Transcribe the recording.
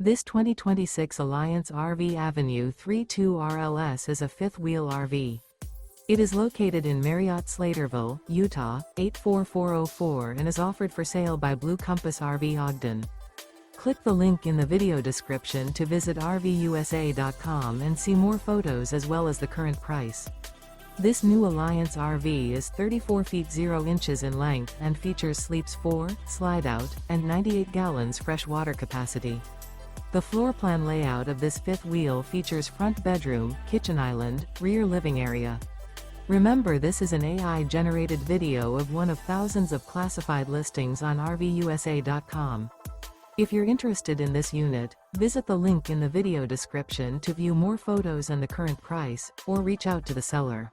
This 2026 Alliance RV Avenue 32 RLS is a fifth-wheel RV. It is located in Marriott-Slaterville, Utah, 84404 and is offered for sale by Blue Compass RV Ogden. Click the link in the video description to visit RVUSA.com and see more photos as well as the current price. This new Alliance RV is 34 feet 0 inches in length and features sleeps 4, slide-out, and 98 gallons fresh water capacity. The floor plan layout of this fifth wheel features front bedroom, kitchen island, rear living area. Remember, this is an AI-generated video of one of thousands of classified listings on RVUSA.com. If you're interested in this unit, visit the link in the video description to view more photos and the current price, or reach out to the seller.